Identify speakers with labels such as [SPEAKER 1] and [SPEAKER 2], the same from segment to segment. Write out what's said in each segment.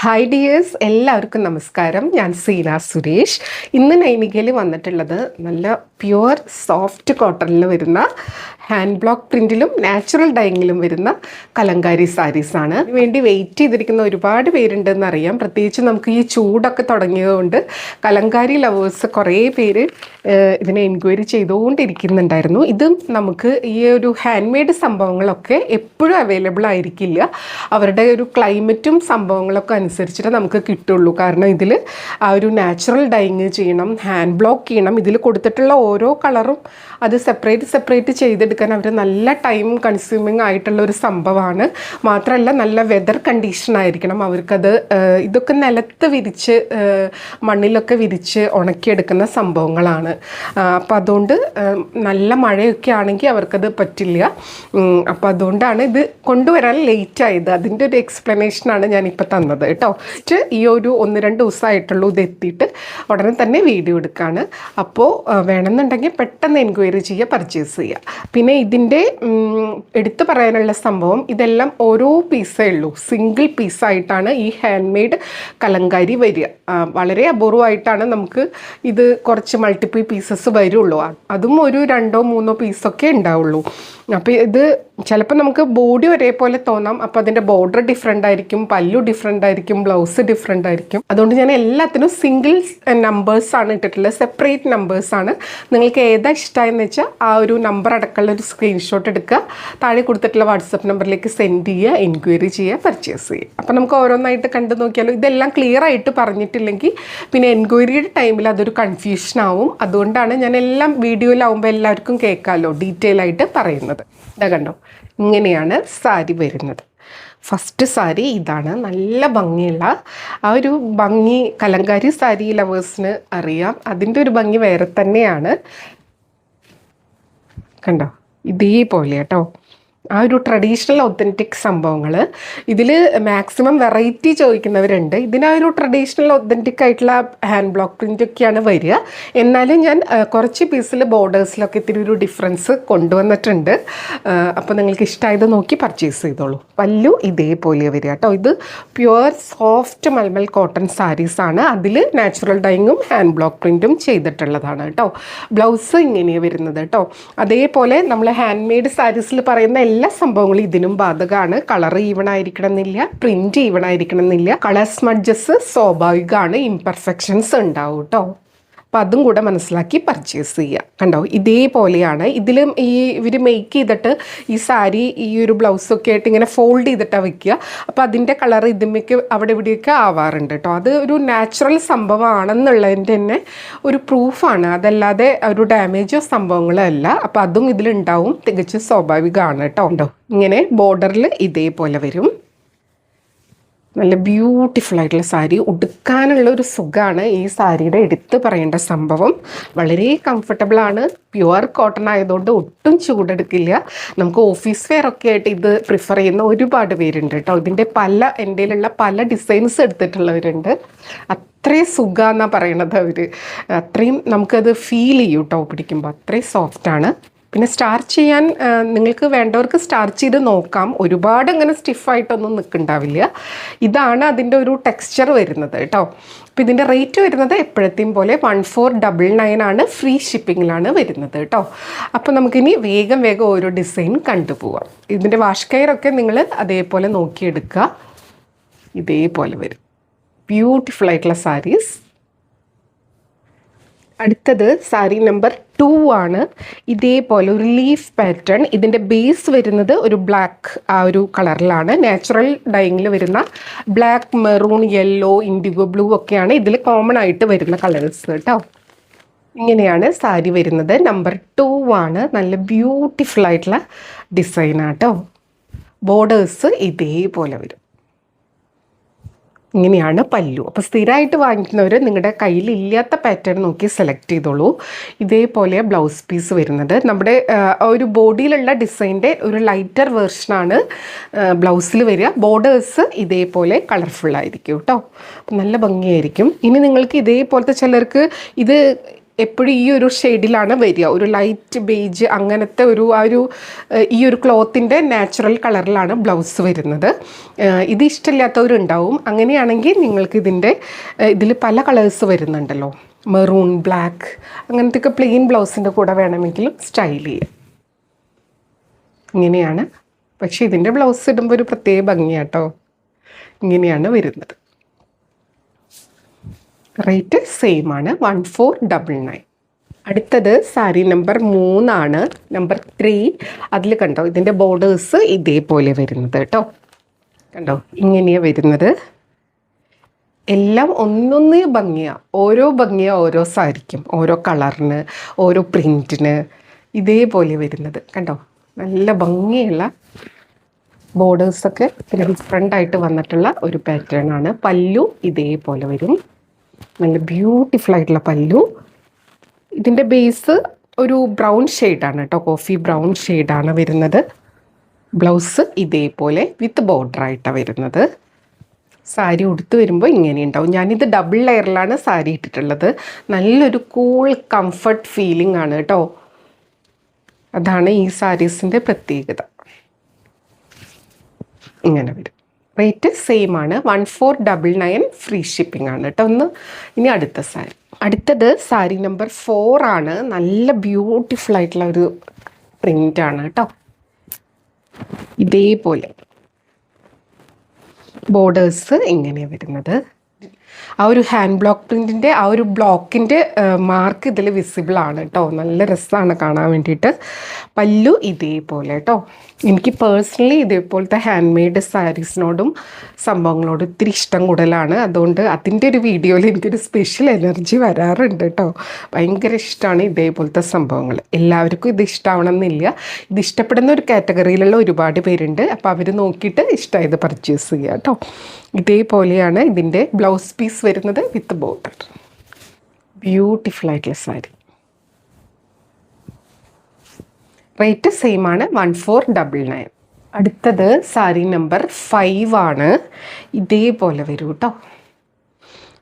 [SPEAKER 1] Hi dears, എല്ലാവർക്കും നമസ്കാരം. ഞാൻ സീന സുരേഷ്. ഇന്ന് നൈനികയിൽ വന്നിട്ടുള്ളത് നല്ല പ്യുവർ സോഫ്റ്റ് കോട്ടണിൽ വരുന്ന ഹാൻഡ് ബ്ലോക്ക് പ്രിൻറ്റിലും നാച്ചുറൽ ഡൈയിങ്ങിലും വരുന്ന കലങ്കാരി സാരീസാണ്. വേണ്ടി വെയിറ്റ് ചെയ്തിരിക്കുന്ന ഒരുപാട് പേരുണ്ടെന്ന് അറിയാം. പ്രത്യേകിച്ച് നമുക്ക് ഈ ചൂടൊക്കെ തുടങ്ങിയതുകൊണ്ട് കലങ്കാരി ലവേഴ്സ് കുറേ പേര് ഇതിനെ എൻക്വയറി ചെയ്തുകൊണ്ടിരിക്കുന്നുണ്ടായിരുന്നു. ഇതും നമുക്ക് ഈ ഒരു ഹാൻഡ് മെയ്ഡ് സംഭവങ്ങളൊക്കെ എപ്പോഴും അവൈലബിൾ ആയിരിക്കില്ല. അവരുടെ ഒരു ക്ലൈമറ്റും സംഭവങ്ങളൊക്കെ അനുസരിച്ചിട്ട് നമുക്ക് കിട്ടുള്ളൂ. കാരണം ഇതിൽ ആ ഒരു നാച്ചുറൽ ഡൈയിങ് ചെയ്യണം, ഹാൻഡ് ബ്ലോക്ക് ചെയ്യണം. ഇതിൽ കൊടുത്തിട്ടുള്ള ഓരോ കളറും അത് സെപ്പറേറ്റ് ചെയ്തെടുക്കാൻ അവർ നല്ല ടൈം കൺസ്യൂമിങ് ആയിട്ടുള്ള ഒരു സംഭവമാണ്. മാത്രമല്ല നല്ല വെതർ കണ്ടീഷൻ ആയിരിക്കണം അവർക്കത്. ഇതൊക്കെ നിലത്ത് വിരിച്ച് മണ്ണിലൊക്കെ വിരിച്ച് ഉണക്കിയെടുക്കുന്ന സംഭവങ്ങളാണ്. അപ്പം അതുകൊണ്ട് നല്ല മഴയൊക്കെ ആണെങ്കിൽ അവർക്കത് പറ്റില്ല. അപ്പം അതുകൊണ്ടാണ് ഇത് കൊണ്ടുവരാൻ ലേറ്റ് ആയത്. അതിൻ്റെ ഒരു എക്സ്പ്ലനേഷനാണ് ഞാനിപ്പോൾ തന്നത് കേട്ടോ. ഈ ഒരു 1-2 ദിവസമായിട്ടുള്ളൂ ഇത് എത്തിയിട്ട്. ഉടനെ തന്നെ വീഡിയോ എടുക്കുകയാണ്. അപ്പോൾ വേണമെന്നുണ്ടെങ്കിൽ പെട്ടെന്ന് എൻക്വയറി ചെയ്യുക, പർച്ചേസ് ചെയ്യുക. പിന്നെ ഇതിൻ്റെ എടുത്തു പറയാനുള്ള സംഭവം, ഇതെല്ലാം ഓരോ പീസേ ഉള്ളൂ. സിംഗിൾ പീസായിട്ടാണ് ഈ ഹാൻഡ് മെയ്ഡ് കലങ്കാരി വരിക. വളരെ അപൂർവമായിട്ടാണ് നമുക്ക് ഇത് കുറച്ച് മൾട്ടിപ്പിൾ പീസസ് വരുള്ളൂ. അതും ഒരു 2-3 പീസൊക്കെ ഉണ്ടാവുള്ളൂ. അപ്പോൾ ഇത് ചിലപ്പോൾ നമുക്ക് ബോഡി ഒരേപോലെ തോന്നാം. അപ്പോൾ അതിൻ്റെ ബോർഡർ ഡിഫറെൻ്റ് ആയിരിക്കും, പല്ലു ഡിഫറെൻ്റ് ആയിരിക്കും, ബ്ലൗസ് ഡിഫറെൻ്റ് ആയിരിക്കും. അതുകൊണ്ട് ഞാൻ എല്ലാത്തിനും സിംഗിൾ നമ്പേഴ്സാണ് ഇട്ടിട്ടുള്ളത്, സെപ്പറേറ്റ് നമ്പേഴ്സാണ്. നിങ്ങൾക്ക് ഏതാ ഇഷ്ടമായെന്ന് വെച്ചാൽ ആ ഒരു നമ്പർ അടക്കമുള്ള ഒരു സ്ക്രീൻഷോട്ട് എടുക്കുക, താഴെ കൊടുത്തിട്ടുള്ള വാട്സപ്പ് നമ്പറിലേക്ക് സെൻഡ് ചെയ്യുക, എൻക്വയറി ചെയ്യുക, പർച്ചേസ് ചെയ്യുക. അപ്പോൾ നമുക്ക് ഓരോന്നായിട്ട് കണ്ടു നോക്കിയാലോ. ഇതെല്ലാം ക്ലിയർ ആയിട്ട് പറഞ്ഞിട്ടില്ലെങ്കിൽ പിന്നെ എൻക്വയറിയുടെ ടൈമിൽ അതൊരു കൺഫ്യൂഷൻ ആവും. അതുകൊണ്ടാണ് ഞാൻ എല്ലാം വീഡിയോയിലാവുമ്പോൾ എല്ലാവർക്കും കേൾക്കാമല്ലോ ഡീറ്റെയിൽ ആയിട്ട് പറയുന്നത്. ഇതാ കണ്ടോ, ഇങ്ങനെയാണ് സാരി വരുന്നത്. ഫസ്റ്റ് സാരി ഇതാണ്. നല്ല ഭംഗിയുള്ള ആ ഒരു ഭംഗി കലങ്കാരി സാരി ലവേഴ്സിന് അറിയാം. അതിൻ്റെ ഒരു ഭംഗി വേറെ തന്നെയാണ്. കണ്ടോ, ഇതേപോലെ കേട്ടോ ആ ഒരു ട്രഡീഷണൽ ഒത്തൻറ്റിക് സംഭവങ്ങൾ. ഇതിൽ മാക്സിമം വെറൈറ്റി ചോദിക്കുന്നവരുണ്ട്. ഇതിനൊരു ട്രഡീഷണൽ ഒത്തൻറ്റിക് ആയിട്ടുള്ള ഹാൻഡ് ബ്ലോക്ക് പ്രിൻ്റൊക്കെയാണ് വരിക. എന്നാലും ഞാൻ കുറച്ച് പീസിൽ ബോർഡേഴ്സിലൊക്കെ ഇത്തിരി ഒരു ഡിഫറൻസ് കൊണ്ടുവന്നിട്ടുണ്ട്. അപ്പോൾ നിങ്ങൾക്ക് ഇഷ്ടമായത് നോക്കി പർച്ചേസ് ചെയ്തോളൂ. പല്ലു ഇതേപോലെ വരിക കേട്ടോ. ഇത് പ്യുവർ സോഫ്റ്റ് മൽമൽ കോട്ടൺ സാരീസാണ്. അതിൽ നാച്ചുറൽ ഡൈയിങ്ങും ഹാൻഡ് ബ്ലോക്ക് പ്രിൻറ്റും ചെയ്തിട്ടുള്ളതാണ് കേട്ടോ. ബ്ലൗസ് ഇങ്ങനെയാണ് വരുന്നത് കേട്ടോ. അതേപോലെ നമ്മൾ ഹാൻഡ് മെയ്ഡ് സാരീസിൽ പറയുന്ന എല്ലാ സംഭവങ്ങളും ഇതിനും ബാധകമാണ്. കളർ ഈവൺ ആയിരിക്കണം എന്നില്ല, പ്രിന്റ് ഈവൺ ആയിരിക്കണം എന്നില്ല. കളർ സ്മഡ്ജസ് സ്വാഭാവികമാണ്, ഇംപെർഫെക്ഷൻസ് ഉണ്ടാവും കേട്ടോ. അപ്പം അതും കൂടെ മനസ്സിലാക്കി പർച്ചേസ് ചെയ്യുക. കണ്ടോ, ഇതേപോലെയാണ്. ഇതിലും ഇവർ മേക്ക് ചെയ്തിട്ട് ഈ സാരി ഈ ഒരു ബ്ലൗസൊക്കെ ആയിട്ട് ഇങ്ങനെ ഫോൾഡ് ചെയ്തിട്ടാണ് വയ്ക്കുക. അപ്പോൾ അതിൻ്റെ കളർ ഇതിലേക്ക് അവിടെ ഇവിടെയൊക്കെ ആവാറുണ്ട് കേട്ടോ. അത് ഒരു നാച്ചുറൽ സംഭവമാണെന്നുള്ളതിൻ്റെ തന്നെ ഒരു പ്രൂഫാണ്. അതല്ലാതെ ഒരു ഡാമേജോ സംഭവങ്ങളോ അല്ല. അപ്പോൾ അതും ഇതിലുണ്ടാവും, തികച്ചും സ്വാഭാവികമാണ് കേട്ടോ. ഉണ്ടോ, ഇങ്ങനെ ബോർഡറിൽ ഇതേപോലെ വരും. നല്ല ബ്യൂട്ടിഫുൾ ആയിട്ടുള്ള സാരി. ഉടുക്കാനുള്ള ഒരു സുഖമാണ് ഈ സാരിയുടെ എടുത്ത് പറയേണ്ട സംഭവം. വളരെ കംഫർട്ടബിളാണ്. പ്യുവർ കോട്ടൺ ആയതുകൊണ്ട് ഒട്ടും ചൂടെടുക്കില്ല. നമുക്ക് ഓഫീസ് വെയർ ഒക്കെ ആയിട്ട് ഇത് പ്രിഫർ ചെയ്യുന്ന ഒരുപാട് പേരുണ്ട് കേട്ടോ. ഇതിൻ്റെ എൻ്റെ പല ഡിസൈൻസ് എടുത്തിട്ടുള്ളവരുണ്ട്. അത്രയും സുഖമെന്നാണ് പറയണത് അവർ. അത്രയും നമുക്കത് ഫീൽ ചെയ്യും കേട്ടോ പിടിക്കുമ്പോൾ. അത്രയും സോഫ്റ്റാണ്. പിന്നെ സ്റ്റാർച്ച് ചെയ്യാൻ നിങ്ങൾക്ക് വേണ്ടവർക്ക് സ്റ്റാർച്ച് ചെയ്ത് നോക്കാം. ഒരുപാട് ഇങ്ങനെ സ്റ്റിഫായിട്ടൊന്നും നിൽക്കുന്നുണ്ടാവില്ല. ഇതാണ് അതിൻ്റെ ഒരു ടെക്സ്ചർ വരുന്നത് കേട്ടോ. അപ്പോൾ ഇതിൻ്റെ റേറ്റ് വരുന്നത് എപ്പോഴത്തെയും പോലെ 1499 ആണ്. ഫ്രീ ഷിപ്പിങ്ങിലാണ് വരുന്നത് കേട്ടോ. അപ്പോൾ നമുക്കിനി വേഗം ഓരോ ഡിസൈൻ കണ്ടുപോവാം. ഇതിൻ്റെ വാഷ് കെയറൊക്കെ നിങ്ങൾ അതേപോലെ നോക്കിയെടുക്കുക. ഇതേപോലെ വരും ബ്യൂട്ടിഫുൾ ആയിട്ടുള്ള സാരീസ്. അടുത്തത് സാരി നമ്പർ 2 ആണ്. ഇതേപോലെ ഒരു ലീഫ് പാറ്റേൺ. ഇതിൻ്റെ ബേസ് വരുന്നത് ഒരു ബ്ലാക്ക് ആ ഒരു കളറിലാണ്. നാച്ചുറൽ ഡൈയിങ്ങിൽ വരുന്ന black, maroon, yellow, IndiGo blue ഒക്കെയാണ് ഇതിൽ കോമൺ ആയിട്ട് വരുന്ന കളേഴ്സ് കേട്ടോ. ഇങ്ങനെയാണ് സാരി വരുന്നത്. നമ്പർ 2 ആണ്. നല്ല ബ്യൂട്ടിഫുൾ ആയിട്ടുള്ള ഡിസൈനാട്ടോ. ബോർഡേഴ്സ് ഇതേപോലെ വരും. ഇങ്ങനെയാണ് പല്ലു. അപ്പോൾ സ്ഥിരമായിട്ട് വാങ്ങിക്കുന്നവർ നിങ്ങളുടെ കയ്യിലില്ലാത്ത പാറ്റേൺ നോക്കി സെലക്ട് ചെയ്തോളൂ. ഇതേപോലെ ബ്ലൗസ് പീസ് വരുന്നത്. നമ്മുടെ ഒരു ബോഡിയിലുള്ള ഡിസൈൻ്റെ ഒരു ലൈറ്റർ വേർഷനാണ് ബ്ലൗസിൽ വരിക. ബോർഡേഴ്സ് ഇതേപോലെ കളർഫുള്ളായിരിക്കും കേട്ടോ. അപ്പം നല്ല ഭംഗിയായിരിക്കും. ഇനി നിങ്ങൾക്ക് ഇതേപോലത്തെ ചിലർക്ക് ഇത് എപ്പോഴും ഈ ഒരു ഷെയ്ഡിലാണ് വരിക, ഒരു ലൈറ്റ് ബേജ് അങ്ങനത്തെ ഈ ഒരു ക്ലോത്തിൻ്റെ നാച്ചുറൽ കളറിലാണ് ബ്ലൗസ് വരുന്നത്. ഇത് ഇഷ്ടമില്ലാത്തവരുണ്ടാവും. അങ്ങനെയാണെങ്കിൽ നിങ്ങൾക്ക് ഇതിൽ പല കളേഴ്സ് വരുന്നുണ്ടല്ലോ, മെറൂൺ, ബ്ലാക്ക്, അങ്ങനത്തെയൊക്കെ പ്ലെയിൻ ബ്ലൗസിൻ്റെ കൂടെ വേണമെങ്കിലും സ്റ്റൈൽ ചെയ്യാം. ഇങ്ങനെയാണ്. പക്ഷേ ഇതിൻ്റെ ബ്ലൗസ് ഇടുമ്പോൾ ഒരു പ്രത്യേക ഭംഗിയാട്ടോ. ഇങ്ങനെയാണ് വരുന്നത്. റേറ്റ് സെയിം ആണ്, 1499. അടുത്തത് സാരി നമ്പർ 3 നമ്പർ 3. അതിൽ കണ്ടോ ഇതിൻ്റെ ബോർഡേഴ്സ് ഇതേപോലെ വരുന്നത് കേട്ടോ. കണ്ടോ ഇങ്ങനെയാണ് വരുന്നത്. എല്ലാം ഒന്നൊന്ന് ഭംഗിയാണ്. ഓരോ സാരിക്കും, ഓരോ കളറിന്, ഓരോ പ്രിൻറ്റിന് ഇതേപോലെ വരുന്നത് കണ്ടോ. നല്ല ഭംഗിയുള്ള ബോർഡേഴ്സൊക്കെ ഡിഫറെൻ്റ് ആയിട്ട് വന്നിട്ടുള്ള ഒരു പാറ്റേൺ ആണ്. പല്ലു ഇതേപോലെ വരും. നല്ല ബ്യൂട്ടിഫുൾ ആയിട്ടുള്ള പല്ലു. ഇതിൻ്റെ ബേസ് ഒരു ബ്രൗൺ ഷെയ്ഡാണ് കേട്ടോ, കോഫി ബ്രൗൺ ഷെയ്ഡാണ് വരുന്നത്. ബ്ലൗസ് ഇതേപോലെ വിത്ത് ബോർഡർ ആയിട്ടാണ് വരുന്നത്. സാരി ഉടുത്ത് വരുമ്പോൾ ഇങ്ങനെ ഉണ്ടാവും. ഞാനിത് ഡബിൾ ലെയറിലാണ് സാരി ഇട്ടിട്ടുള്ളത്. നല്ലൊരു കൂൾ കംഫർട്ട് ഫീലിംഗ് ആണ് കേട്ടോ. അതാണ് ഈ സാരീസിൻ്റെ പ്രത്യേകത. ഇങ്ങനെ വരും. റേറ്റ് സെയിം ആണ്, 1499. ഫ്രീ ഷിപ്പിംഗ് ആണ് കേട്ടോ. ഇനി അടുത്ത സാരി. അടുത്തത് സാരി നമ്പർ 4 നല്ല ബ്യൂട്ടിഫുൾ ആയിട്ടുള്ള ഒരു പ്രിൻ്റാണ് കേട്ടോ. ഇതേപോലെ ബോർഡേഴ്സ് ഇങ്ങനെയാണ് വരുന്നത്. ആ ഒരു ഹാൻഡ് ബ്ലോക്ക് പ്രിൻറ്റിൻ്റെ ആ ഒരു ബ്ലോക്കിൻ്റെ മാർക്ക് ഇതിൽ വിസിബിൾ ആണ് കേട്ടോ. നല്ല രസമാണ് കാണാൻ വേണ്ടിയിട്ട്. പല്ലു ഇതേപോലെ കേട്ടോ. എനിക്ക് പേഴ്സണലി ഇതേപോലത്തെ ഹാൻഡ് മെയ്ഡ് സാരീസിനോടും സംഭവങ്ങളോടും ഇത്തിരി ഇഷ്ടം കൂടുതലാണ്. അതുകൊണ്ട് അതിൻ്റെ ഒരു വീഡിയോയിൽ എനിക്കൊരു സ്പെഷ്യൽ എനർജി വരാറുണ്ട് കേട്ടോ. ഭയങ്കര ഇഷ്ടമാണ് ഇതേപോലത്തെ സംഭവങ്ങൾ. എല്ലാവർക്കും ഇത് ഇഷ്ടമാവണമെന്നില്ല. ഇത് ഇഷ്ടപ്പെടുന്ന ഒരു കാറ്റഗറിയിലുള്ള ഒരുപാട് പേരുണ്ട്. അപ്പോൾ അവർ നോക്കിയിട്ട് ഇഷ്ടമായത് പർച്ചേസ് ചെയ്യുക കേട്ടോ. ഇതേപോലെയാണ് ഇതിൻ്റെ ബ്ലൗസ് പീസ് വരുന്നത് വിത്ത് ബോർഡർ. ബ്യൂട്ടിഫുൾ ആയിട്ടുള്ള സാരി. റേറ്റ് സെയിം ആണ്, 1499. അടുത്തത് സാരി നമ്പർ 5 ഇതേപോലെ വരും കേട്ടോ.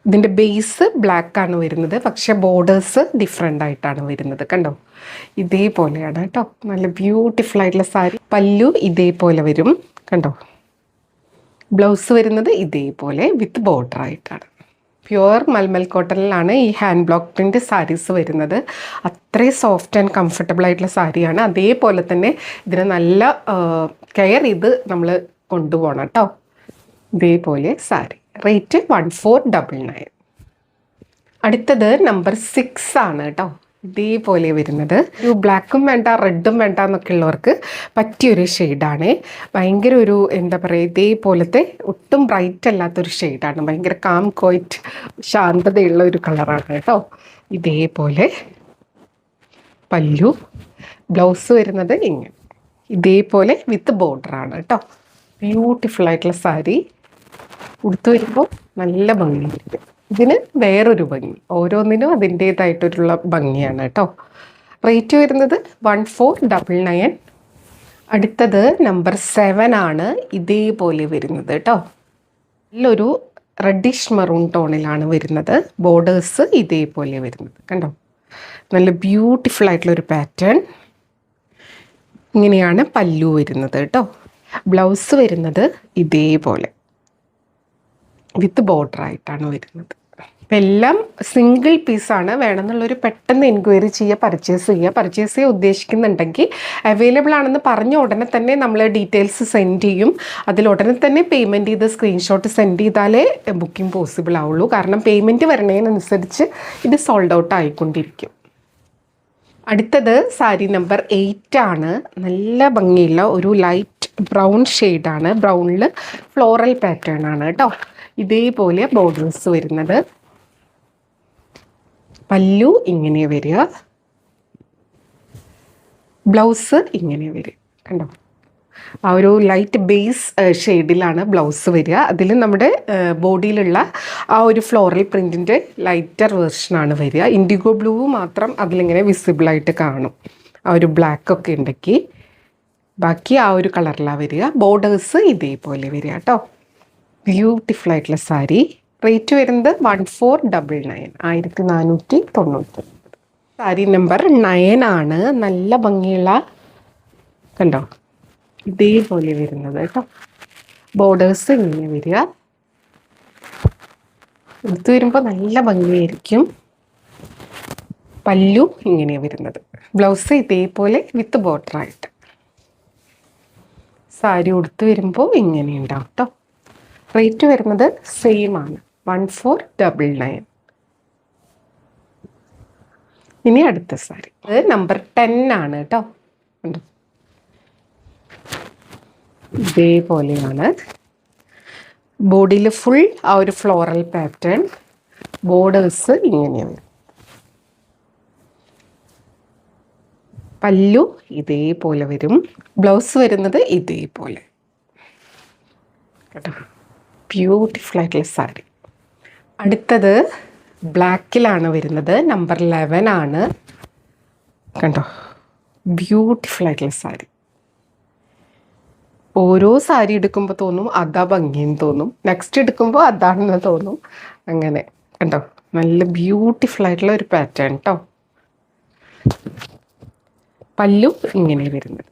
[SPEAKER 1] ഇതിൻ്റെ ബേസ് ബ്ലാക്ക് ആണ് വരുന്നത്, പക്ഷെ ബോർഡേഴ്സ് ഡിഫറെൻ്റ് ആയിട്ടാണ് വരുന്നത് കണ്ടോ. ഇതേപോലെയാണ് കേട്ടോ. നല്ല ബ്യൂട്ടിഫുൾ ആയിട്ടുള്ള സാരി. പല്ലു ഇതേപോലെ വരും കണ്ടോ. ബ്ലൗസ് വരുന്നത് ഇതേപോലെ വിത്ത് ബോർഡർ ആയിട്ടാണ്. പ്യുവർ മൽമൽ കോട്ടണിലാണ് ഈ ഹാൻഡ് ബ്ലോക്ക് പ്രിൻറ്റ് സാരീസ് വരുന്നത്. അത്രയും സോഫ്റ്റ് ആൻഡ് കംഫർട്ടബിൾ ആയിട്ടുള്ള സാരിയാണ്. അതേപോലെ തന്നെ ഇതിന് നല്ല കെയർ ചെയ്ത് നമ്മൾ കൊണ്ടുപോകണം കേട്ടോ. ഇതേപോലെ സാരി. റേറ്റ് 1499. അടുത്തത് നമ്പർ 6 കേട്ടോ. ഇതേപോലെ വരുന്നത് ഒരു ബ്ലാക്കും വേണ്ട റെഡും വേണ്ട എന്നൊക്കെ ഉള്ളവർക്ക് പറ്റിയൊരു ഷെയ്ഡാണ്. ഭയങ്കര ഒരു എന്താ പറയുക, ഇതേപോലത്തെ ഒട്ടും ബ്രൈറ്റ് അല്ലാത്തൊരു ഷെയ്ഡാണ്. ഭയങ്കര കാം ക്വൈറ്റ് ശാന്തതയുള്ള ഒരു കളറാണ് കേട്ടോ. ഇതേപോലെ പല്ലു. ബ്ലൗസ് വരുന്നത് ഇങ്ങനെ ഇതേപോലെ വിത്ത് ബോർഡറാണ് കേട്ടോ. ബ്യൂട്ടിഫുൾ ആയിട്ടുള്ള സാരി. ഉടുത്തു വരുമ്പോൾ നല്ല ഭംഗിയായിരിക്കും. ഇതിന് വേറൊരു ഭംഗി, ഓരോന്നിനും അതിൻ്റേതായിട്ടുള്ള ഭംഗിയാണ് കേട്ടോ. റേറ്റ് വരുന്നത് 1499. അടുത്തത് നമ്പർ 7 ഇതേപോലെ വരുന്നത് കേട്ടോ. നല്ലൊരു റെഡിഷ് മെറൂൺ ടോണിലാണ് വരുന്നത്. ബോർഡേഴ്സ് ഇതേപോലെ വരുന്നത് കണ്ടോ. നല്ല ബ്യൂട്ടിഫുൾ ആയിട്ടുള്ളൊരു പാറ്റേൺ. ഇങ്ങനെയാണ് പല്ലു വരുന്നത് കേട്ടോ. ബ്ലൗസ് വരുന്നത് ഇതേപോലെ വിത്ത് ബോർഡർ ആയിട്ടാണ് വരുന്നത്. അപ്പം എല്ലാം സിംഗിൾ പീസാണ്. വേണമെന്നുള്ളൊരു പെട്ടെന്ന് എൻക്വയറി ചെയ്യുക, പർച്ചേസ് ചെയ്യാൻ ഉദ്ദേശിക്കുന്നുണ്ടെങ്കിൽ അവൈലബിൾ ആണെന്ന് പറഞ്ഞ ഉടനെ തന്നെ നമ്മൾ ഡീറ്റെയിൽസ് സെൻഡ് ചെയ്യും. അതിൽ ഉടനെ തന്നെ പേയ്മെൻറ്റ് ചെയ്ത് സ്ക്രീൻഷോട്ട് സെൻഡ് ചെയ്താലേ ബുക്കിംഗ് പോസിബിൾ ആവുള്ളൂ. കാരണം പേയ്മെൻറ്റ് വരണതിനനുസരിച്ച് ഇത് സോൾഡ് ഔട്ട് ആയിക്കൊണ്ടിരിക്കും. അടുത്തത് സാരി നമ്പർ 8 നല്ല ഭംഗിയുള്ള ഒരു ലൈറ്റ് ബ്രൗൺ ഷെയ്ഡാണ്. ബ്രൗണിൽ ഫ്ലോറൽ പാറ്റേൺ ആണ് കേട്ടോ. ഇതേപോലെ ബോർഡേഴ്സ് വരുന്നത്. പല്ലു ഇങ്ങനെ വരിക, ബ്ലൗസ് ഇങ്ങനെ വരിക കണ്ടോ. ആ ഒരു ലൈറ്റ് ബേസ് ഷെയ്ഡിലാണ് ബ്ലൗസ് വരിക. അതിൽ നമ്മുടെ ബോഡിയിലുള്ള ആ ഒരു ഫ്ലോറൽ പ്രിൻറ്റിൻ്റെ ലൈറ്റർ വേർഷനാണ് വരിക. ഇൻഡിഗോ ബ്ലൂ മാത്രം അതിലിങ്ങനെ വിസിബിളായിട്ട് കാണും. ആ ഒരു ബ്ലാക്കൊക്കെ ഉണ്ടെങ്കിൽ ബാക്കി ആ ഒരു കളറിലാണ് വരിക. ബോർഡേഴ്സ് ഇതേപോലെ വരിക കേട്ടോ. ബ്യൂട്ടിഫുൾ ആയിട്ടുള്ള സാരി. റേറ്റ് വരുന്നത് 1499, 1499. സാരി നമ്പർ 9 ആണ്. നല്ല ഭംഗിയുള്ള, കണ്ടോ, ഇതേപോലെ വരുന്നത് കേട്ടോ. ബോർഡേഴ്സ് ഇങ്ങനെ വരിക. എടുത്തു വരുമ്പോൾ നല്ല ഭംഗിയായിരിക്കും. പല്ലു ഇങ്ങനെയാണ് വരുന്നത്. ബ്ലൗസ് ഇതേപോലെ വിത്ത് ബോർഡറായിട്ട്. സാരി ഉടുത്ത് വരുമ്പോൾ ഇങ്ങനെ ഉണ്ടാവും കേട്ടോ. റേറ്റ് വരുന്നത് സെയിം ആണ്, 1499. ഇനി അടുത്ത സാരി അത് നമ്പർ 10 ആണ് കേട്ടോ. ഇതേപോലെയാണ് ബോഡിയിൽ ഫുൾ ആ ഒരു ഫ്ലോറൽ പാറ്റേൺ. ബോർഡേഴ്സ് ഇങ്ങനെയാണ്. പല്ലു ഇതേപോലെ വരും. ബ്ലൗസ് വരുന്നത് ഇതേപോലെ കേട്ടോ. ബ്യൂട്ടിഫുൾ ആയിട്ടുള്ള സാരി. അടുത്തത് ബ്ലാക്കിലാണ് വരുന്നത്. നമ്പർ 11 ആണ്. കണ്ടോ, ബ്യൂട്ടിഫുൾ ആയിട്ടുള്ള സാരി. ഓരോ സാരി എടുക്കുമ്പോൾ തോന്നും അതാ ഭംഗിയെന്ന് തോന്നും, നെക്സ്റ്റ് എടുക്കുമ്പോൾ അതാണെന്ന് തോന്നും. അങ്ങനെ കണ്ടോ, നല്ല ബ്യൂട്ടിഫുൾ ആയിട്ടുള്ള ഒരു പാറ്റേൺ കേട്ടോ. പല്ലു ഇങ്ങനെ വരുന്നത്.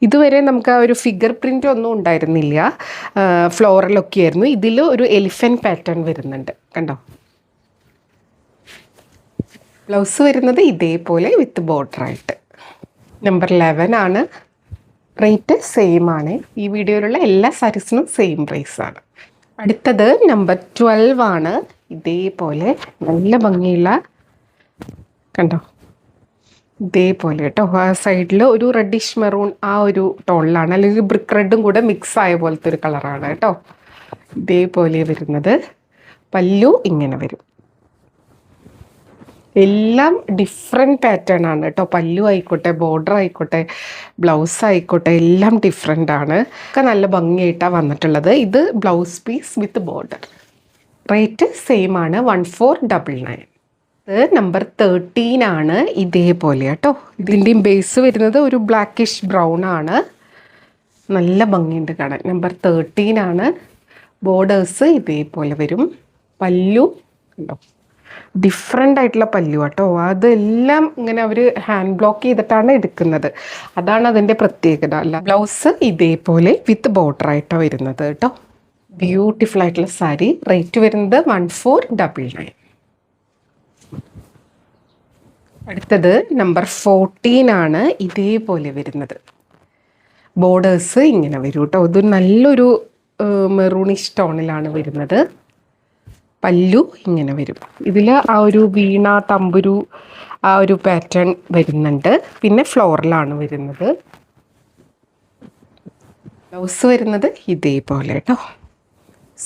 [SPEAKER 1] ഇതുവരെ നമുക്ക് ആ ഒരു ഫിഗർ പ്രിൻ്റ് ഒന്നും ഉണ്ടായിരുന്നില്ല, ഫ്ലോറലൊക്കെ ആയിരുന്നു. ഇതിൽ ഒരു എലിഫൻറ്റ് പാറ്റേൺ വരുന്നുണ്ട് കണ്ടോ. ബ്ലൗസ് വരുന്നത് ഇതേപോലെ വിത്ത് ബോർഡറായിട്ട്. നമ്പർ 11 ആണ്. റേറ്റ് സെയിം ആണ്. ഈ വീഡിയോയിലുള്ള എല്ലാ സാരീസിനും സെയിം പ്രൈസാണ്. അടുത്തത് നമ്പർ 12 ആണ്. ഇതേപോലെ നല്ല ഭംഗിയുള്ള, കണ്ടോ, ഇതേപോലെ കേട്ടോ. ആ സൈഡിൽ ഒരു റെഡിഷ് മെറൂൺ ആ ഒരു ടോണിലാണ്, അല്ലെങ്കിൽ ബ്രിക്ക് റെഡും കൂടെ മിക്സ് ആയ പോലത്തെ ഒരു കളറാണ് കേട്ടോ. ഇതേപോലെ വരുന്നത്. പല്ലു ഇങ്ങനെ വരും. എല്ലാം ഡിഫറെൻറ്റ് പാറ്റേൺ ആണ് കേട്ടോ. പല്ലു ആയിക്കോട്ടെ, ബോർഡർ ആയിക്കോട്ടെ, ബ്ലൗസ് ആയിക്കോട്ടെ, എല്ലാം ഡിഫറെൻ്റ് ആണ്. ഒക്കെ നല്ല ഭംഗിയായിട്ടാണ് വന്നിട്ടുള്ളത്. ഇത് blouse piece with border. Rate same ആണ്, 1499. ഇത് നമ്പർ 13 ആണ്. ഇതേപോലെ കേട്ടോ. ഇതിൻ്റെയും ബേസ് വരുന്നത് ഒരു ബ്ലാക്കിഷ് ബ്രൗൺ ആണ്. നല്ല ഭംഗിയുണ്ട് കാണാൻ. നമ്പർ 13 ആണ്. ബോർഡേഴ്സ് ഇതേപോലെ വരും. പല്ലു കണ്ടോ, ഡിഫറെൻ്റ് ആയിട്ടുള്ള പല്ലു കേട്ടോ. അതെല്ലാം ഇങ്ങനെ അവർ ഹാൻഡ് ബ്ലോക്ക് ചെയ്തിട്ടാണ് എടുക്കുന്നത്, അതാണ് അതിൻ്റെ പ്രത്യേകത. അല്ല, ബ്ലൗസ് ഇതേപോലെ വിത്ത് ബോർഡറായിട്ടാണ് വരുന്നത് കേട്ടോ. ബ്യൂട്ടിഫുൾ ആയിട്ടുള്ള സാരി. റേറ്റ് വരുന്നത് 1499. അടുത്തത് നമ്പർ 14 ആണ്. ഇതേപോലെ വരുന്നത്. ബോർഡേഴ്സ് ഇങ്ങനെ വരും കേട്ടോ. ഇത് നല്ലൊരു മെറൂണിഷ് ടോണിലാണ് വരുന്നത്. പല്ലു ഇങ്ങനെ വരും. ഇതിൽ ആ ഒരു വീണ തമ്പുരു ആ ഒരു പാറ്റേൺ വരുന്നുണ്ട്. പിന്നെ ഫ്ലോറലാണ് വരുന്നത്. ബ്ലൗസ് വരുന്നത് ഇതേപോലെ കേട്ടോ.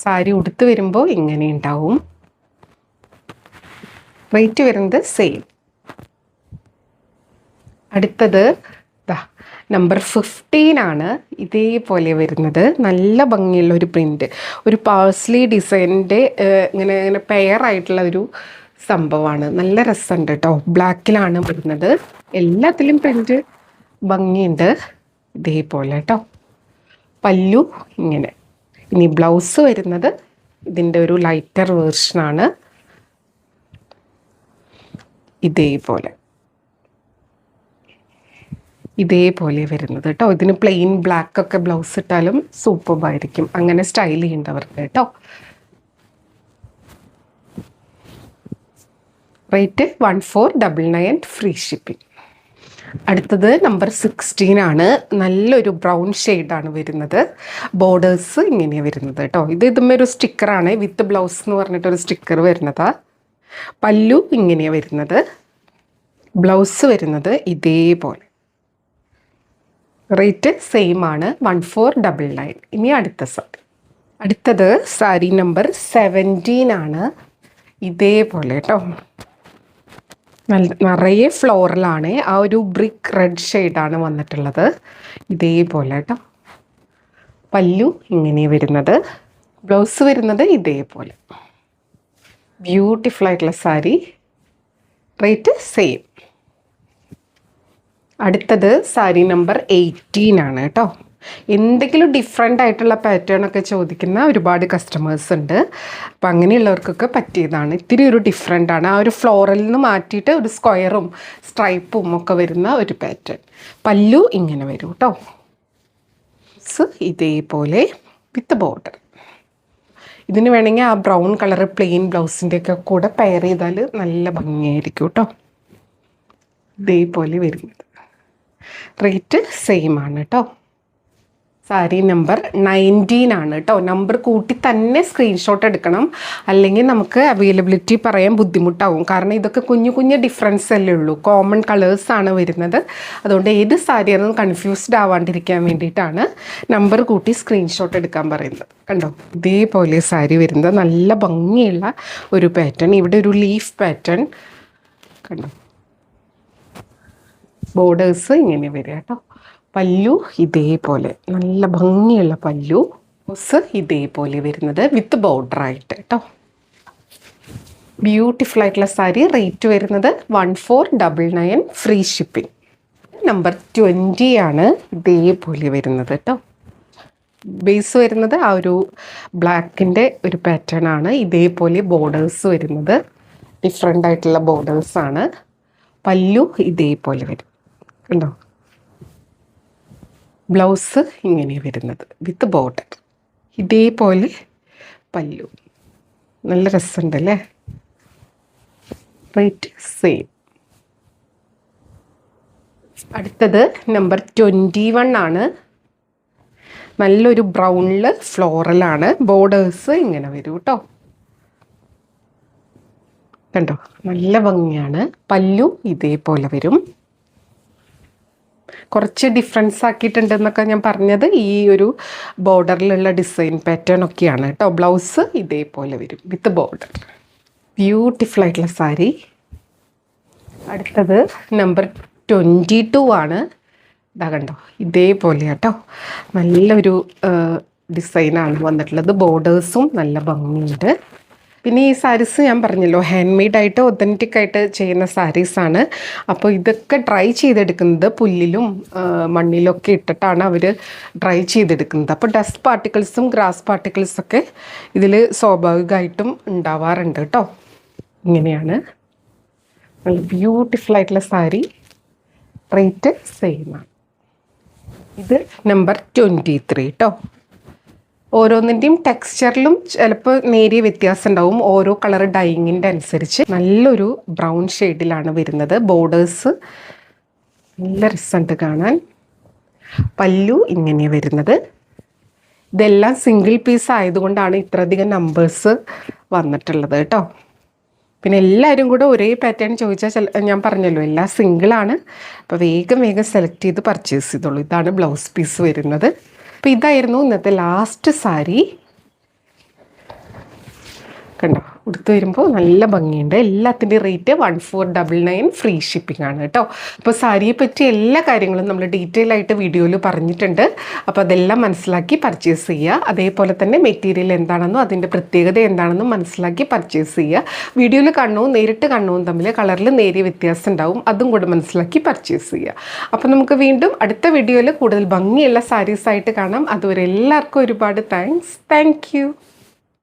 [SPEAKER 1] സാരി ഉടുത്ത് വരുമ്പോൾ ഇങ്ങനെ ഉണ്ടാവും. റേറ്റ് വരുന്നത് സെയിം. അടുത്തത് നമ്പർ 15 ആണ്. ഇതേപോലെ വരുന്നത്. നല്ല ഭംഗിയുള്ള ഒരു പ്രിൻ്റ്, ഒരു പാഴ്സ്ലി ഡിസൈനിൻ്റെ ഇങ്ങനെ ഇങ്ങനെ പെയറായിട്ടുള്ള ഒരു സംഭവമാണ്. നല്ല രസമുണ്ട് കേട്ടോ. ബ്ലാക്കിലാണ് വരുന്നത്. എല്ലാത്തിലും പ്രിൻ്റ് ഭംഗിയുണ്ട്. ഇതേപോലെ കേട്ടോ. പല്ലു ഇങ്ങനെ. ഇനി ബ്ലൗസ് വരുന്നത് ഇതിൻ്റെ ഒരു ലൈറ്റർ വേർഷനാണ്. ഇതേപോലെ വരുന്നത് കേട്ടോ. ഇതിന് പ്ലെയിൻ ബ്ലാക്ക് ഒക്കെ ബ്ലൗസ് ഇട്ടാലും സൂപ്പർബായിരിക്കും, അങ്ങനെ സ്റ്റൈൽ ചെയ്യേണ്ടവർക്ക് കേട്ടോ. Rate 1499, free shipping. അടുത്തത് നമ്പർ 16 ആണ്. നല്ലൊരു ബ്രൗൺ ഷെയ്ഡാണ് വരുന്നത്. ബോർഡേഴ്സ് ഇങ്ങനെയാണ് വരുന്നത് കേട്ടോ. ഇതുമ്മേ ഒരു സ്റ്റിക്കറാണ്, വിത്ത് ബ്ലൗസ് എന്ന് പറഞ്ഞിട്ടൊരു സ്റ്റിക്കർ വരുന്നതാ. പല്ലു ഇങ്ങനെയാണ് വരുന്നത്. ബ്ലൗസ് വരുന്നത് ഇതേപോലെ. റേറ്റ് സെയിം ആണ്, 1499. ഇനി അടുത്ത സാരി. അടുത്തത് സാരി നമ്പർ 17 ആണ്. ഇതേപോലെ കേട്ടോ. നിറയെ ഫ്ലോറലാണ്. ആ ഒരു ബ്രിക്ക് റെഡ് ഷെയ്ഡാണ് വന്നിട്ടുള്ളത്. ഇതേപോലെ കേട്ടോ. പല്ലു ഇങ്ങനെ വരുന്നത്. ബ്ലൗസ് വരുന്നത് ഇതേപോലെ. ബ്യൂട്ടിഫുൾ ആയിട്ടുള്ള സാരി. Rate same. അടുത്തത് സാരി നമ്പർ 18 ആണ് കേട്ടോ. എന്തെങ്കിലും ഡിഫറെൻ്റ് ആയിട്ടുള്ള പാറ്റേൺ ഒക്കെ ചോദിക്കുന്ന ഒരുപാട് കസ്റ്റമേഴ്സ് ഉണ്ട്. അപ്പം അങ്ങനെയുള്ളവർക്കൊക്കെ പറ്റിയതാണ്. ഇത്തിരി ഒരു ഡിഫറെൻ്റ് ആണ്. ആ ഒരു ഫ്ലോറലിൽ നിന്ന് മാറ്റിയിട്ട് ഒരു സ്ക്വയറും സ്ട്രൈപ്പും ഒക്കെ വരുന്ന ഒരു പാറ്റേൺ. പല്ലു ഇങ്ങനെ വരും കേട്ടോ. ഇതേപോലെ വിത്ത് ബോർഡർ. ഇതിന് വേണമെങ്കിൽ ആ ബ്രൗൺ കളർ പ്ലെയിൻ ബ്ലൗസിൻ്റെയൊക്കെ കൂടെ പെയർ ചെയ്താൽ നല്ല ഭംഗിയായിരിക്കും കേട്ടോ. ഇതേപോലെ വരുന്നത്. റേറ്റ് സെയിം ആണ് കേട്ടോ. സാരി നമ്പർ 19 ആണ് കേട്ടോ. നമ്പർ കൂട്ടി തന്നെ സ്ക്രീൻഷോട്ട് എടുക്കണം, അല്ലെങ്കിൽ നമുക്ക് അവൈലബിലിറ്റി പറയാൻ ബുദ്ധിമുട്ടാവും. കാരണം ഇതൊക്കെ കുഞ്ഞു കുഞ്ഞു ഡിഫറൻസ് അല്ലേ ഉള്ളൂ, കോമൺ കളേഴ്സാണ് വരുന്നത്. അതുകൊണ്ട് ഏത് സാരിയാണെന്ന് കൺഫ്യൂസ്ഡ് ആവാണ്ടിരിക്കാൻ വേണ്ടിയിട്ടാണ് നമ്പർ കൂട്ടി സ്ക്രീൻഷോട്ട് എടുക്കാൻ പറയുന്നത്. കണ്ടോ, ഇതേപോലെ സാരി വരുന്നത് നല്ല ഭംഗിയുള്ള ഒരു പാറ്റേൺ. ഇവിടെ ഒരു ലീഫ് പാറ്റേൺ കണ്ടോ. ബോർഡേഴ്സ് ഇങ്ങനെ വരിക കേട്ടോ. പല്ലു ഇതേപോലെ നല്ല ഭംഗിയുള്ള പല്ലു. ബ്ലൗസ് ഇതേപോലെ വരുന്നത് വിത്ത് ബോർഡർ ആയിട്ട് കേട്ടോ. ബ്യൂട്ടിഫുൾ ആയിട്ടുള്ള സാരി. റേറ്റ് വരുന്നത് 1499, ഫ്രീ ഷിപ്പിംഗ്. നമ്പർ 20 ആണ് ഇതേപോലെ വരുന്നത് കേട്ടോ. ബേസ് വരുന്നത് ആ ഒരു ബ്ലാക്കിൻ്റെ ഒരു പാറ്റേൺ ആണ്. ഇതേപോലെ ബോർഡേഴ്സ് വരുന്നത് ഡിഫറെൻ്റ് ആയിട്ടുള്ള ബോർഡേഴ്സാണ്. പല്ലു ഇതേപോലെ വരും കണ്ടോ. ബ്ലൗസ് ഇങ്ങനെ വരുന്നത് വിത്ത് ബോർഡർ. ഇതേപോലെ പല്ലു. നല്ല രസമുണ്ടല്ലേ. Rate same. അടുത്തത് നമ്പർ 21 ആണ്. നല്ലൊരു ബ്രൗണിൽ ഫ്ലോറലാണ്. ബോർഡേഴ്സ് ഇങ്ങനെ വരും കേട്ടോ. കണ്ടോ, നല്ല ഭംഗിയാണ്. പല്ലു ഇതേപോലെ വരും. കുറച്ച് ഡിഫറൻസ് ആക്കിയിട്ടുണ്ടെന്നൊക്കെ ഞാൻ പറഞ്ഞത് ഈ ഒരു ബോർഡറിലുള്ള ഡിസൈൻ പാറ്റേൺ ഒക്കെയാണ് കേട്ടോ. ബ്ലൗസ് ഇതേപോലെ വരും വിത്ത് ബോർഡർ. ബ്യൂട്ടിഫുൾ ആയിട്ടുള്ള സാരി. അടുത്തത് നമ്പർ 22 ആണ്. ഇതാ കണ്ടോ, ഇതേപോലെ കേട്ടോ. നല്ലൊരു ഡിസൈനാണ് വന്നിട്ടുള്ളത്. ബോർഡേഴ്സും നല്ല ഭംഗിയുണ്ട്. പിന്നെ ഈ സാരീസ് ഞാൻ പറഞ്ഞല്ലോ ഹാൻഡ് മെയ്ഡായിട്ട് ഒതൻറ്റിക് ആയിട്ട് ചെയ്യുന്ന സാരീസാണ്. അപ്പോൾ ഇതൊക്കെ ഡ്രൈ ചെയ്തെടുക്കുന്നത് പുല്ലിലും മണ്ണിലൊക്കെ ഇട്ടിട്ടാണ് അവർ ഡ്രൈ ചെയ്തെടുക്കുന്നത്. അപ്പോൾ ഡസ്റ്റ് പാർട്ടിക്കിൾസും ഗ്രാസ് പാർട്ടിക്കിൾസൊക്കെ ഇതിൽ സ്വാഭാവികമായിട്ടും ഉണ്ടാവാറുണ്ട് കേട്ടോ. ഇങ്ങനെയാണ് നല്ല ബ്യൂട്ടിഫുൾ ആയിട്ടുള്ള സാരി. റേറ്റ് സെയിമാണ്. ഇത് നമ്പർ 23 കേട്ടോ. ഓരോന്നിൻ്റെയും ടെക്സ്ചറിലും ചിലപ്പോൾ നേരിയ വ്യത്യാസം ഉണ്ടാവും, ഓരോ കളർ ഡൈയിങ്ങിൻ്റെ അനുസരിച്ച്. നല്ലൊരു ബ്രൗൺ ഷെയ്ഡിലാണ് വരുന്നത്. ബോർഡേഴ്സ് നല്ല രസമുണ്ട് കാണാൻ. പല്ലു ഇങ്ങനെ വരുന്നത്. ഇതെല്ലാം സിംഗിൾ പീസ് ആയതുകൊണ്ടാണ് ഇത്രയധികം നമ്പേഴ്സ് വന്നിട്ടുള്ളത് കേട്ടോ. പിന്നെ എല്ലാവരും കൂടെ ഒരേ പാറ്റേൺ ചോദിച്ചാൽ ഞാൻ പറഞ്ഞല്ലോ എല്ലാം സിംഗിളാണ്. അപ്പോൾ വേഗം സെലക്ട് ചെയ്ത് പർച്ചേസ് ചെയ്തോളൂ. ഇതാണ് ബ്ലൗസ് പീസ് വരുന്നത്. അപ്പോൾ ഇതായിരുന്നു ഇന്നത്തെ ലാസ്റ്റ് സാരി. കണ്ടോ, ഉടുത്ത് വരുമ്പോൾ നല്ല ഭംഗിയുണ്ട്. എല്ലാത്തിൻ്റെയും റേറ്റ് 1499, ഫ്രീ ഷിപ്പിംഗ് ആണ് കേട്ടോ. അപ്പോൾ സാരിയെ പറ്റി എല്ലാ കാര്യങ്ങളും നമ്മൾ ഡീറ്റെയിൽ ആയിട്ട് വീഡിയോയിൽ പറഞ്ഞിട്ടുണ്ട്. അപ്പോൾ അതെല്ലാം മനസ്സിലാക്കി പർച്ചേസ് ചെയ്യുക. അതേപോലെ തന്നെ മെറ്റീരിയൽ എന്താണെന്നും അതിൻ്റെ പ്രത്യേകത എന്താണെന്നും മനസ്സിലാക്കി പർച്ചേസ് ചെയ്യുക. വീഡിയോയിൽ കാണുന്നതും നേരിട്ട് കാണുന്നതും തമ്മിൽ കളറിൽ നേരിയ വ്യത്യാസം ഉണ്ടാവും, അതും കൂടെ മനസ്സിലാക്കി പർച്ചേസ് ചെയ്യുക. അപ്പോൾ നമുക്ക് വീണ്ടും അടുത്ത വീഡിയോയിൽ കൂടുതൽ ഭംഗിയുള്ള സാരീസായിട്ട് കാണാം. അതുവരെ എല്ലാവർക്കും ഒരുപാട് താങ്ക്സ്. Thank you.